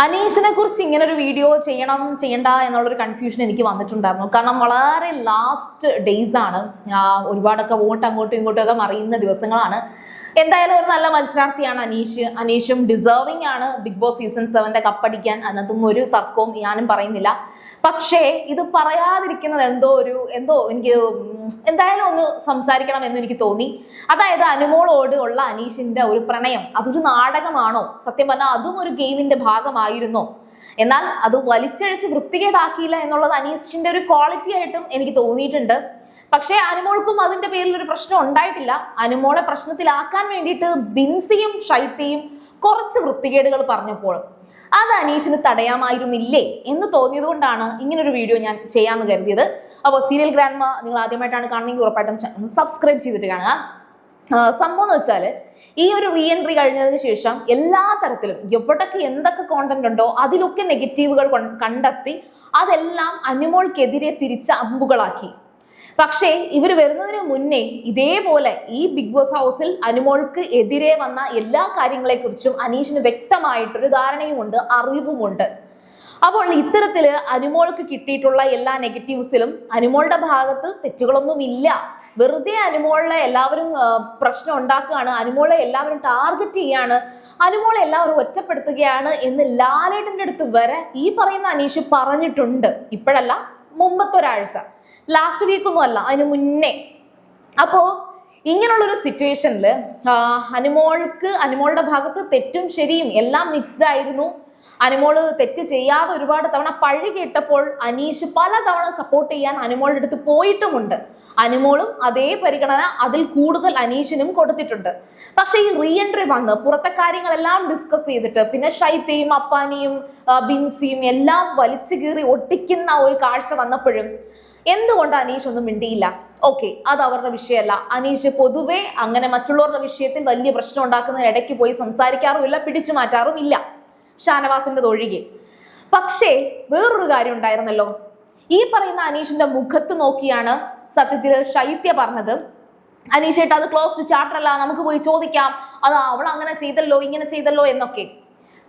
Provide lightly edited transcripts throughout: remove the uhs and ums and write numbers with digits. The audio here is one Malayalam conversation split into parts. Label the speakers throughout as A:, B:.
A: അനീഷിനെ കുറിച്ച് ഇങ്ങനെ ഒരു വീഡിയോ ചെയ്യണം ചെയ്യണ്ട എന്നുള്ളൊരു കൺഫ്യൂഷൻ എനിക്ക് വന്നിട്ടുണ്ടായിരുന്നു. കാരണം വളരെ ലാസ്റ്റ് ഡേയ്സ് ആണ്. ഒരുപാടൊക്കെ വോട്ട് അങ്ങോട്ടും ഇങ്ങോട്ടും ഒക്കെ മറിയുന്ന ദിവസങ്ങളാണ്. എന്തായാലും ഒരു നല്ല മത്സരാർത്ഥിയാണ് അനീഷും ഡിസേർവിംഗ് ആണ് ബിഗ് ബോസ് സീസൺ 7 കപ്പടിക്കാൻ. അതിനകത്തും ഒരു തർക്കവും ഞാനും പറയുന്നില്ല. പക്ഷേ ഇത് പറയാതിരിക്കുന്നത് എന്തോ എനിക്ക് എന്തായാലും ഒന്ന് സംസാരിക്കണം എന്ന് എനിക്ക് തോന്നി. അതായത് അനുമോളോട് ഉള്ള അനീഷിന്റെ ഒരു പ്രണയം അതൊരു നാടകമാണോ? സത്യം പറഞ്ഞാൽ അതും ഒരു ഗെയിമിന്റെ ഭാഗമായിരുന്നോ? എന്നാൽ അത് വലിച്ചഴിച്ച് വൃത്തികേടാക്കിയില്ല എന്നുള്ളത് അനീഷിന്റെ ഒരു ക്വാളിറ്റി ആയിട്ടും എനിക്ക് തോന്നിയിട്ടുണ്ട്. പക്ഷേ അനുമോൾക്കും അതിന്റെ പേരിൽ ഒരു പ്രശ്നം ഉണ്ടായിട്ടില്ല. അനുമോളെ പ്രശ്നത്തിലാക്കാൻ വേണ്ടിയിട്ട് ബിൻസിയും ഷൈത്തയും കുറച്ച് വൃത്തികേടുകൾ പറഞ്ഞപ്പോൾ അത് അനീഷിന് തടയാമായിരുന്നില്ലേ എന്ന് തോന്നിയത് കൊണ്ടാണ് ഇങ്ങനൊരു വീഡിയോ ഞാൻ ചെയ്യാമെന്ന് കരുതിയത്. അപ്പോൾ സീരിയൽ ഗ്രാൻഡ്മ നിങ്ങൾ ആദ്യമായിട്ടാണ് കാണണമെങ്കിൽ ഉറപ്പായിട്ടും സബ്സ്ക്രൈബ് ചെയ്തിട്ട് കാണുക. സംഭവം എന്ന് വെച്ചാൽ ഈ ഒരു റീ എൻട്രി കഴിഞ്ഞതിന് ശേഷം എല്ലാ തരത്തിലും എവിടൊക്കെ എന്തൊക്കെ കോണ്ടന്റ് ഉണ്ടോ അതിലൊക്കെ നെഗറ്റീവുകൾ കണ്ടെത്തി അതെല്ലാം അനുമോൾക്കെതിരെ തിരിച്ച അമ്പുകളാക്കി. പക്ഷേ ഇവർ വരുന്നതിന് മുന്നേ ഇതേപോലെ ഈ ബിഗ് ബോസ് ഹൗസിൽ അനുമോൾക്ക് എതിരെ വന്ന എല്ലാ കാര്യങ്ങളെക്കുറിച്ചും അനീഷിന് വ്യക്തമായിട്ടൊരു ധാരണയുമുണ്ട്, അറിവുമുണ്ട്. അപ്പോൾ ഇത്തരത്തില് അനുമോൾക്ക് കിട്ടിയിട്ടുള്ള എല്ലാ നെഗറ്റീവ്സിലും അനുമോളുടെ ഭാഗത്ത് തെറ്റുകളൊന്നും ഇല്ല. വെറുതെ അനുമോളെ എല്ലാവരും പ്രശ്നം ഉണ്ടാക്കുകയാണ്, അനുമോളെ എല്ലാവരും ടാർഗറ്റ് ചെയ്യാണ്, അനുമോളെ എല്ലാവരും ഒറ്റപ്പെടുത്തുകയാണ് എന്ന് ലാലേട്ടന്റെ അടുത്ത് വരെ ഈ പറയുന്ന അനീഷ് പറഞ്ഞിട്ടുണ്ട്. ഇപ്പോഴല്ല, മുമ്പത്തെ ഒരാഴ്ച, ലാസ്റ്റ് വീക്കൊന്നും അല്ല, അതിന് മുന്നേ. അപ്പോ ഇങ്ങനെയുള്ളൊരു സിറ്റുവേഷനിൽ അനുമോളുടെ ഭാഗത്ത് തെറ്റും ശരിയും എല്ലാം മിക്സ്ഡ് ആയിരുന്നു. അനുമോള് തെറ്റ് ചെയ്യാതെ ഒരുപാട് തവണ പഴി കേട്ടപ്പോൾ അനീഷ് പല തവണ സപ്പോർട്ട് ചെയ്യാൻ അനുമോളുടെ അടുത്ത് പോയിട്ടുമുണ്ട്. അനുമോളും അതേ പരിഗണന അതിൽ കൂടുതൽ അനീഷിനും കൊടുത്തിട്ടുണ്ട്. പക്ഷെ ഈ റീ എൻട്രി വന്ന് പുറത്തെ കാര്യങ്ങളെല്ലാം ഡിസ്കസ് ചെയ്തിട്ട് പിന്നെ ഷൈത്തയും അപ്പാനിയും ബിൻസിയും എല്ലാം വലിച്ചു കീറി ഒട്ടിക്കുന്ന ഒരു കാഴ്ച വന്നപ്പോഴും എന്തുകൊണ്ട് അനീഷ് ഒന്നും മിണ്ടിയില്ല? ഓക്കെ, അത് അവരുടെ വിഷയമല്ല. അനീഷ് പൊതുവെ അങ്ങനെ മറ്റുള്ളവരുടെ വിഷയത്തിൽ വലിയ പ്രശ്നം ഉണ്ടാക്കുന്ന ഇടയ്ക്ക് പോയി സംസാരിക്കാറുമില്ല, പിടിച്ചു മാറ്റാറും ഇല്ല, ഷാനവാസിന്റെ ഒഴികെ. പക്ഷേ വേറൊരു കാര്യം ഉണ്ടായിരുന്നല്ലോ. ഈ പറയുന്ന അനീഷിന്റെ മുഖത്ത് നോക്കിയാണ് സത്യത്തിൽ ശൈത്യ പറഞ്ഞത്, അനീഷേട്ട് അത് ക്ലോസ്ഡ് ചാപ്റ്റർ അല്ല, നമുക്ക് പോയി ചോദിക്കാം, അത് അവൾ അങ്ങനെ ചെയ്തല്ലോ ഇങ്ങനെ ചെയ്തല്ലോ എന്നൊക്കെ.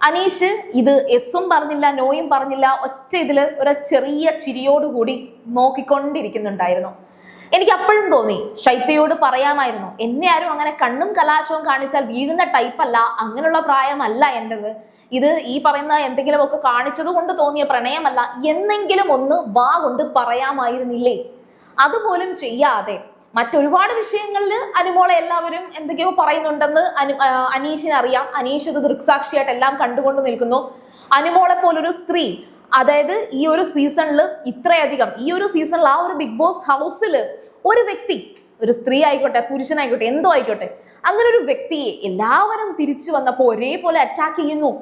A: അനീഷ് ഇത് എസും പറഞ്ഞില്ല നോയും പറഞ്ഞില്ല, ഒറ്റ ഇതില് ഒരു ചെറിയ ചിരിയോടുകൂടി നോക്കിക്കൊണ്ടിരിക്കുന്നുണ്ടായിരുന്നു. എനിക്ക് അപ്പോഴും തോന്നി ശൈത്യയോട് പറയാമായിരുന്നു, എന്നെ ആരും അങ്ങനെ കണ്ണും കലാശവും കാണിച്ചാൽ വീഴുന്ന ടൈപ്പല്ല, അങ്ങനെയുള്ള പ്രായമല്ല എൻ്റെത്, ഇത് ഈ പറയുന്ന എന്തെങ്കിലുമൊക്കെ കാണിച്ചത് കൊണ്ട് തോന്നിയ പ്രണയമല്ല എന്നെങ്കിലും ഒന്ന് വാ കൊണ്ട് പറയാമായിരുന്നില്ലേ? അതുപോലും ചെയ്യാതെ മറ്റൊരുപാട് വിഷയങ്ങളിൽ അനുമോളെ എല്ലാവരും എന്തൊക്കെയോ പറയുന്നുണ്ടെന്ന് അനീഷിന് അറിയാം. അനീഷ് ഇത് ദൃക്സാക്ഷിയായിട്ട് എല്ലാം കണ്ടുകൊണ്ട് നിൽക്കുന്നു. അനുമോളെ പോലൊരു സ്ത്രീ, അതായത് ഈ ഒരു സീസണിൽ ഇത്രയധികം, ഈ ഒരു സീസണിൽ ആ ഒരു ബിഗ് ബോസ് ഹൗസിൽ ഒരു വ്യക്തി, ഒരു സ്ത്രീ ആയിക്കോട്ടെ പുരുഷനായിക്കോട്ടെ എന്തോ ആയിക്കോട്ടെ, അങ്ങനെ ഒരു വ്യക്തിയെ എല്ലാവരും തിരിച്ചു വന്നപ്പോൾ ഒരേപോലെ അറ്റാക്ക് ചെയ്യുന്നു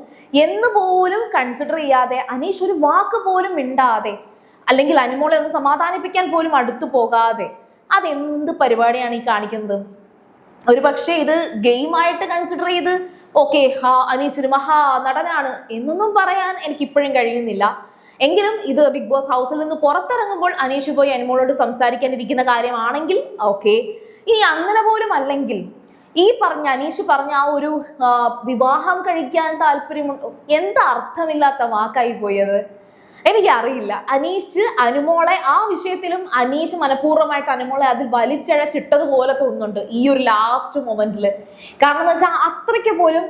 A: എന്ന് പോലും കൺസിഡർ ചെയ്യാതെ അനീഷ് ഒരു വാക്ക് പോലും മിണ്ടാതെ, അല്ലെങ്കിൽ അനുമോളെ ഒന്ന് സമാധാനിപ്പിക്കാൻ പോലും അടുത്തു പോകാതെ, അതെന്ത് പരിപാടിയാണ് ഈ കാണിക്കുന്നത്? ഒരു പക്ഷേ ഇത് ഗെയിമായിട്ട് കൺസിഡർ ചെയ്ത് ഓക്കെ അനീഷ് ഒരു മഹാ നടനാണ് എന്നൊന്നും പറയാൻ എനിക്ക് ഇപ്പോഴും കഴിയുന്നില്ല. എങ്കിലും ഇത് ബിഗ് ബോസ് ഹൗസിൽ നിന്ന് പുറത്തിറങ്ങുമ്പോൾ അനീഷ് പോയി അനുമോളോട് സംസാരിക്കാനിരിക്കുന്ന കാര്യമാണെങ്കിൽ ഓക്കെ. ഇനി അങ്ങനെ പോലും അല്ലെങ്കിൽ ഈ അനീഷ് പറഞ്ഞ ആ ഒരു വിവാഹം കഴിക്കാൻ താല്പര്യമുണ്ടോ, എന്താ അർത്ഥമില്ലാത്ത വാക്കായി പോയത്? എനിക്കറിയില്ല. അനീഷ് അനുമോളെ ആ വിഷയത്തിലും അനീഷ് മനഃപൂർവ്വമായിട്ട് അനുമോളെ അതിൽ വലിച്ചഴച്ചിട്ടതുപോലെ തോന്നുന്നുണ്ട് ഈ ഒരു ലാസ്റ്റ് മൊമെന്റിൽ. കാരണം എന്ന് വെച്ചാൽ അത്രയ്ക്ക് പോലും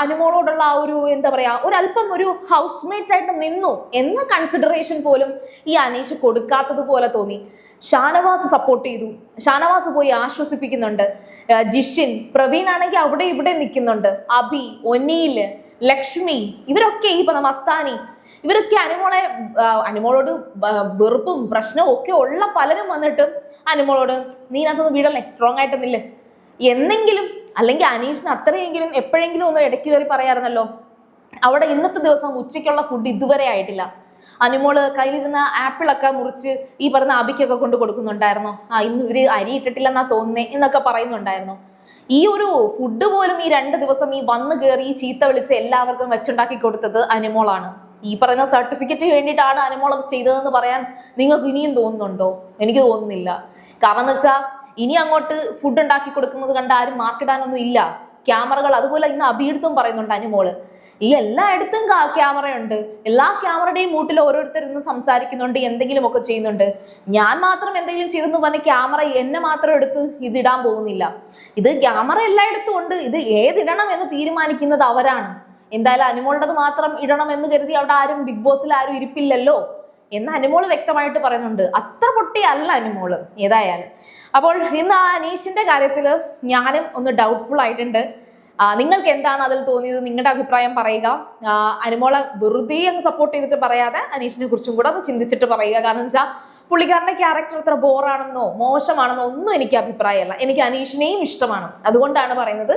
A: അനുമോളോടുള്ള ആ ഒരു എന്താ പറയാ, ഒരല്പം ഒരു ഹൗസ് മേറ്റ് ആയിട്ട് നിന്നു എന്ന കൺസിഡറേഷൻ പോലും ഈ അനീഷ് കൊടുക്കാത്തത് പോലെ തോന്നി. ഷാനവാസ് സപ്പോർട്ട് ചെയ്തു, ഷാനവാസ് പോയി ആശ്വസിപ്പിക്കുന്നുണ്ട്. ജിഷിൻ, പ്രവീൺ ആണെങ്കിൽ അവിടെ ഇവിടെ നിൽക്കുന്നുണ്ട്. അഭി, ഒനീൽ, ലക്ഷ്മി, ഇവരൊക്കെ ഈ പറഞ്ഞ മസ്താനി, ഇവരൊക്കെ അനുമോളോട് വെറുപ്പും പ്രശ്നവും ഒക്കെ ഉള്ള പലരും വന്നിട്ടും അനുമോളോട് നീ അതിനകത്തൊന്ന് വീടല്ലേ, സ്ട്രോങ് ആയിട്ട് നില്ല് എന്നെങ്കിലും, അല്ലെങ്കിൽ അനീഷിന് അത്രയെങ്കിലും എപ്പോഴെങ്കിലും ഒന്ന് ഇടയ്ക്ക് കയറി പറയാറുന്നല്ലോ. അവിടെ ഇന്നത്തെ ദിവസം ഉച്ചയ്ക്കുള്ള ഫുഡ് ഇതുവരെ ആയിട്ടില്ല. അനുമോള് കയ്യിലിരുന്ന ആപ്പിളൊക്കെ മുറിച്ച് ഈ പറഞ്ഞ അബിക്കൊക്കെ കൊണ്ട് കൊടുക്കുന്നുണ്ടായിരുന്നു. ഇന്ന് ഇവര് അരി ഇട്ടിട്ടില്ലെന്നാ തോന്നുന്നേ എന്നൊക്കെ പറയുന്നുണ്ടായിരുന്നു. ഈ ഒരു ഫുഡ് പോലും ഈ 2 ദിവസം ഈ വന്ന് കയറി ചീത്ത വിളിച്ച് എല്ലാവർക്കും വെച്ചുണ്ടാക്കി കൊടുത്തത് അനുമോളാണ്. ഈ പറയുന്ന സർട്ടിഫിക്കറ്റ് വേണ്ടിയിട്ടാണ് അനുമോൾ അത് ചെയ്തതെന്ന് പറയാൻ നിങ്ങൾക്ക് ഇനിയും തോന്നുന്നുണ്ടോ? എനിക്ക് തോന്നുന്നില്ല. കാരണം എന്ന് വെച്ചാൽ ഇനി അങ്ങോട്ട് ഫുഡ് ഉണ്ടാക്കി കൊടുക്കുന്നത് കണ്ട് ആരും മാർക്കിടാനൊന്നും ഇല്ല. ക്യാമറകൾ അതുപോലെ ഇന്ന് അഭിയെടുത്തും പറയുന്നുണ്ട് അനുമോള്, ഈ എല്ലായിടത്തും ക്യാമറയുണ്ട്. എല്ലാ ക്യാമറയുടെയും മൂട്ടിൽ ഓരോരുത്തരും സംസാരിക്കുന്നുണ്ട്, എന്തെങ്കിലുമൊക്കെ ചെയ്യുന്നുണ്ട്. ഞാൻ മാത്രം എന്തെങ്കിലും ചെയ്തെന്ന് പറഞ്ഞ് ക്യാമറ എന്നെ മാത്രം എടുത്ത് ഇതിടാൻ പോകുന്നില്ല. ഇത് ക്യാമറ എല്ലായിടത്തും ഉണ്ട്. ഇത് ഏതിടണം എന്ന് തീരുമാനിക്കുന്നത് അവരാണ്. എന്തായാലും അനുമോളുടേത് മാത്രം ഇടണം എന്ന് കരുതി അവിടെ ആരും ബിഗ് ബോസിൽ ആരും ഇരിപ്പില്ലല്ലോ എന്ന് അനുമോള് വ്യക്തമായിട്ട് പറയുന്നുണ്ട്. അത്ര പൊട്ടിയല്ല അനുമോള് ഏതായാലും. അപ്പോൾ ഇന്ന് ആ അനീഷിന്റെ കാര്യത്തിൽ ഞാനും ഒന്ന് ഡൗട്ട്ഫുൾ ആയിട്ടുണ്ട്. നിങ്ങൾക്ക് എന്താണ് അതിൽ തോന്നിയത്? നിങ്ങളുടെ അഭിപ്രായം പറയുക. അനുമോളെ വെറുതെ അങ്ങ് സപ്പോർട്ട് ചെയ്തിട്ട് പറയാതെ അനീഷിനെ കുറിച്ചും കൂടെ ഒന്ന് ചിന്തിച്ചിട്ട് പറയുക. കാരണം വെച്ചാൽ പുള്ളിക്കാരന്റെ ക്യാരക്ടർ അത്ര ബോറാണെന്നോ മോശമാണെന്നോ ഒന്നും എനിക്ക് അഭിപ്രായമല്ല. എനിക്ക് അനീഷിനെയും ഇഷ്ടമാണ്. അതുകൊണ്ടാണ് പറയുന്നത്.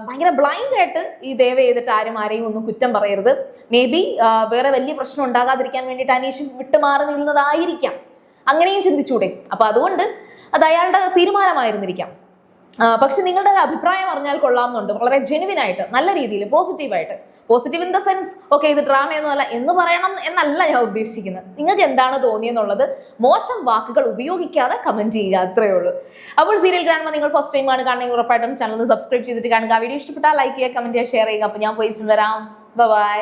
A: ഭയങ്കര ബ്ലൈൻഡ് ആയിട്ട് ഈ ദയവ് ചെയ്തിട്ട് ആരെയും ഒന്നും കുറ്റം പറയരുത്. മേ ബി വേറെ വലിയ പ്രശ്നം ഉണ്ടാകാതിരിക്കാൻ വേണ്ടിയിട്ട് അനീഷ് വിട്ടുമാറി നിന്നതായിരിക്കാം. അങ്ങനെയും ചിന്തിച്ചൂടെ? അപ്പൊ അതുകൊണ്ട് അത് അയാളുടെ തീരുമാനമായിരുന്നിരിക്കാം. പക്ഷെ നിങ്ങളുടെ ഒരു അഭിപ്രായം അറിഞ്ഞാൽ കൊള്ളാമെന്നുണ്ട്. വളരെ ജെനുവിൻ ആയിട്ട്, നല്ല രീതിയിൽ, പോസിറ്റീവായിട്ട്. Positive in the sense okay ഇത് ഡ്രാമയൊന്നുമല്ല എന്ന് പറയണം എന്നല്ല ഞാൻ ഉദ്ദേശിക്കുന്നത്. നിങ്ങൾക്ക് എന്താണ് തോന്നിയെന്നുള്ളത് മോശം വാക്കുകൾ ഉപയോഗിക്കാതെ കമന്റ് ചെയ്യുക, അത്രയേ ഉള്ളൂ. അപ്പോൾ സീരിയൽ ഗ്രാൻഡ്മ നിങ്ങൾ ഫസ്റ്റ് ടൈം ആണ് കാണുന്നത്, ഉറപ്പായിട്ടും ചാനൽ സബ്സ്ക്രൈബ് ചെയ്തിട്ട് കാണുക. വീഡിയോ ഇഷ്ടപ്പെട്ടാൽ ലൈക്ക് ചെയ്യുക, കമന്റ് ചെയ്യുക, ഷെയർ ചെയ്യുക. അപ്പോൾ ഞാൻ പോയി വരാം. ബൈ.